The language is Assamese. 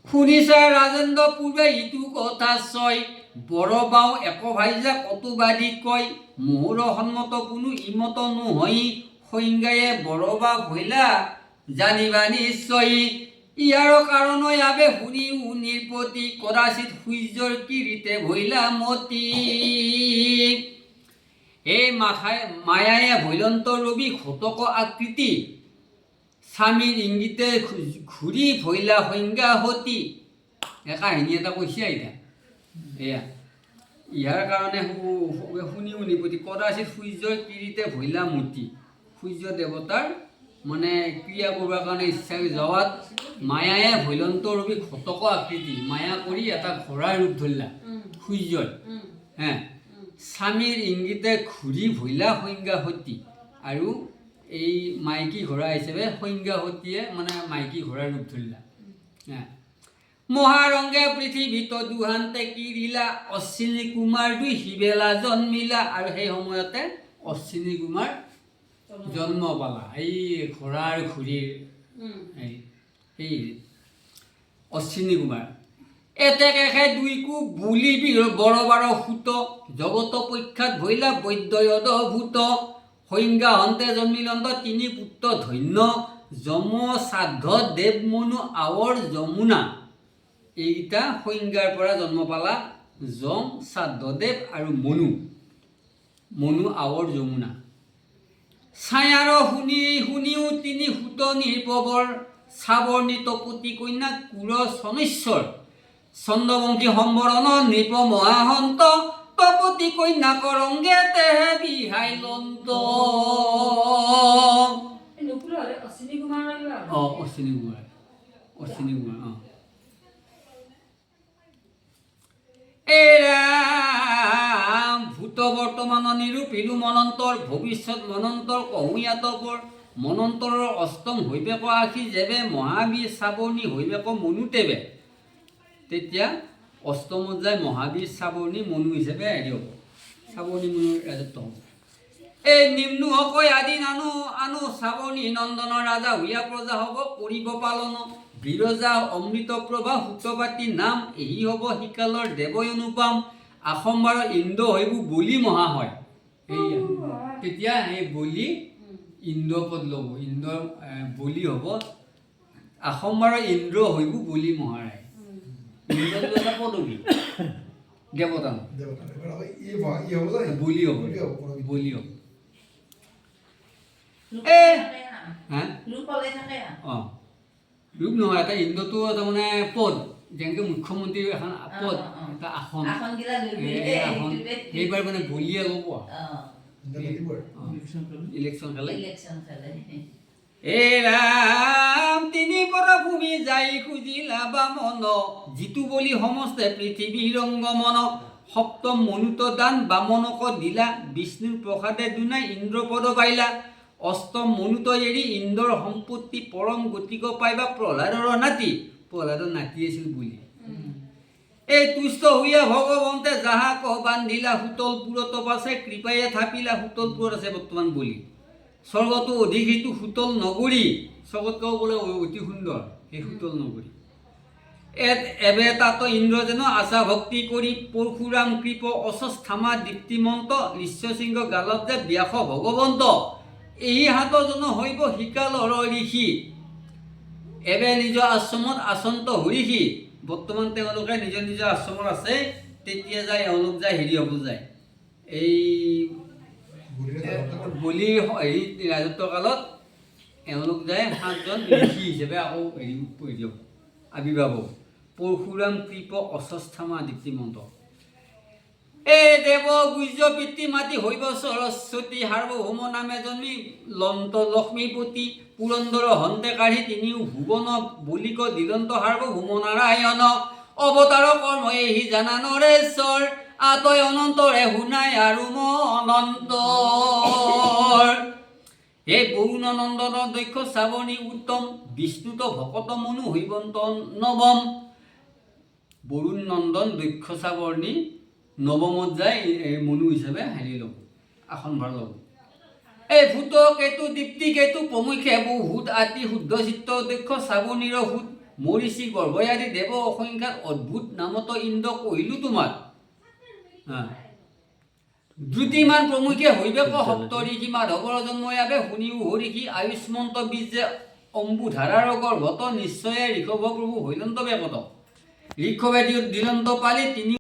শুনিছা ৰাজেন্দ্ৰ পূৰ্বে ইটো কথা ছয় বৰবাও এক ভাইজা কতুবাদী কয় মোহৰ সন্মত কোনো ইমত নহয় সংজ্ঞায়ে বৰবা ভৈলা জানিবা নিশ্চয় ইয়াৰ কাৰণ আবে শুনি নিৰ্পতি কৰাচিত সূৰ্যৰ কিৰিতে ভৈলা মতি এই মায়ায়ে ভৈলন্ত ৰবি ঘটক আকৃতি স্বামীৰ ইংগিতে ঘূৰি ভৈলা সংজ্ঞা সতী কাহিনী এটা কৈছে এতিয়া এয়া ইয়াৰ কাৰণে শুনি নিপতি কৰাচিত সূৰ্যৰ কিৰিতে ভৈলা মতি সূৰ্য দেৱতাৰ মানে ক্ৰিয়া কৰিবৰ কাৰণে ইচ্ছা যোৱাত মায়ায়ে ভৈলন্ত ৰূপী ঘটক আকৃতি মায়া কৰি এটা ঘোঁৰাৰ ৰূপ ধৰিলা সূৰ্যৰ হে স্বামীৰ ইংগিতে ঘূৰি ভৈলা সংজ্ঞা সতী আৰু এই মাইকী ঘোঁৰা হিচাপে সংজ্ঞা সতীয়ে মানে মাইকী ঘোঁৰাৰ ৰূপ ধৰিলা মহাৰংগে পৃথিৱীত দুহান্তে কিৰিলা অশ্বিনী কুমাৰ দুই সিবেলা জন্মিলা আৰু সেই সময়তে অশ্বিনী কুমাৰ জন্ম পালা এই ঘোঁৰাৰ ঘূৰিৰ এই অশ্বিনী কুমাৰ এতেকে দুইকো বুলি বৰবাৰ সুত জগত পক্ষাত ভৈলা বৈদ্যয়দ ভূত সংজ্ঞা হন্তে জন্মিলন্ত তিনি পুত্ৰ ধন্য যম শ্ৰাদ্ধ দেৱ মনু আৱৰ যমুনা এইকেইটা সংজ্ঞাৰ পৰা জন্ম পালা যম শ্ৰাদ্ধদেৱ আৰু মনু আৱৰ যমুনা ছায়াৰ শুনিও তিনি সুত নিৰ্পৱৰ চাৱৰ্ণিত পতি কন্যা কুৰ চনেশ্বৰ চন্দ্ৰবংশী সম্বৰণ নৃপ মহাসন্ত তপতি কন্যা কৰংগে তেহে বিহাই লন্ত অশ্বিনী কুমাৰ ভূত বৰ্তমান নিৰূপিলো মনন্তৰ ভৱিষ্যত মনন্তৰ কহুয়াতপৰ মনন্তৰৰ অষ্টম হৈবেক আশী যেবে মহাবীৰ চাৱৰ্ণী হৈবেক মনু তেবে তেতিয়া অষ্টমত যায় মহাবীৰ চাৱৰ্ণী মনু হিচাপে হেৰি হ'ব চাৱৰ্ণী মনুৰ ৰাজত্ব হ'ব এই নিম্ন হকৈ আদি আনো চাৱৰ্ণী নন্দনৰ ৰাজা হুয়া প্ৰজা হ'ব কৰিব পালন বিৰজা অমৃত প্ৰভা সুতপাতি নাম এই হ'ব শিকালৰ দেৱই অনুপাম আসম্বাৰ ইন্দ্ৰ হৈব বলি মহা হয় তেতিয়া এই বলি ইন্দ্ৰপদ ল'ব ইন্দ্ৰ বলি হ'ব আসম্বাৰ ইন্দ্ৰ হৈব বলি মহাৰায় ইন্দ্ৰটো এটা পদবী দেৱতা বলি হ'ব বলি হ'ব ৰূপ নহয় এটা ইন্দ্ৰটো তাৰমানে পদ যেনেকৈ মুখ্যমন্ত্ৰীৰ এখন পদ এটা আসন সেইবাৰ মানে বলিয়ে ল'ব ইলেকশ্যন খেলে এ ৰাম তিনি পৰা ভূমি যাই খুজিলা বামন যিটো বলি সমস্তে পৃথিৱীৰ ৰংগমন সপ্তম মনুত দান বামনক দিলা বিষ্ণুৰ প্ৰসাদে দুনাই ইন্দ্ৰপদ পাইলা অষ্টম মনুত এৰি ইন্দ্ৰৰ সম্পত্তি পৰম গতিক পাইবা প্ৰহ্লাদৰ নাতি আছিল বুলি এই তুষ্ট হৈয়া ভগৱন্তে যাহা কহ বান্ধিলা সুতলপুৰত পাছে কৃপায়ে থাপিলা সুতলপুৰত আছে বৰ্তমান বুলি স্বৰ্গতো অধিক সেইটো সুতল নগৰী স্বৰ্গতকৈ বোলে অতি সুন্দৰ সেই সুতল নগৰী এবে তাত ইন্দ্ৰ যেন আশা ভক্তি কৰি পৰশুৰাম কৃপ অস্থামা দীপ্তিমন্ত ঋষ্যসিংহ গালত যে ব্যাস ভগৱন্ত এই হাতজন হৈব শিকালৰ ঋষি এবে নিজ আশ্ৰমত আচন্ত হৰিষি বৰ্তমান তেওঁলোকে নিজৰ আশ্ৰমত আছে তেতিয়া যায় এওঁলোক যায় হেৰি হ'ব যায় এই বলিৰ হেৰি ৰাজত্ব কালত এওঁলোক যায় 7জন ঋষি হিচাপে আকৌ হেৰি আৱিৰ্ভাৱ হ'ব পৰশুৰাম কৃপ অস্থামা দীপ্তিমন্ত এই দেৱ গুজ্য পিতৃ মাতি হৈব সৰস্বতী সাৰ্বভৌম নামে জন্মি লন্ত লক্ষ্মীপতি পুৰন্দৰ হন্তে কাঢ়ি তিনিও ভুৱন বলিক দিলন্ত সাৰ্বভৌম নাৰায়ণ অৱতাৰ কৰ্ম এই জানা নৰেশ্বৰ আতয় অনন্তৰে শুনাই আৰু অনন্তৰ হে বৰুণ নন্দন দক্ষ শ্ৰাৱণী উত্তম বিষ্ণুত ভকত মনু হৈবন্ত নৱম বৰুণ নন্দন দক্ষ শ্ৰাৱণী নৱমত যায় মনু হিচাপে হেৰি ল'ব আসনভাৰ ল'ব এই ভূত কেতু দীপ্তি কেতু প্ৰমুখ্যে বহুত আতি শুদ্ধ চিত্ত দক্ষ শ্ৰাৱণীৰ ভূত মৰিষি গৰ্ভয়াদি দেৱ অসংখ্যাত অদ্ভুত নামত ইন্দ্ৰ কহিলো তোমাৰ দ্ৰুতিমান প্ৰমুখে হৈবেক সপ্ত ঋষি মাধৱৰ জন্ময়াবে শুনিও হৰিষি আয়ুষ্মন্ত বীৰ্যে অম্বুধাৰাৰ গৰ্ভত নিশ্চয়ে ঋষভ প্ৰভু হৈলন্ত বেকত ঋষভে দিলন্ত পালি তিনি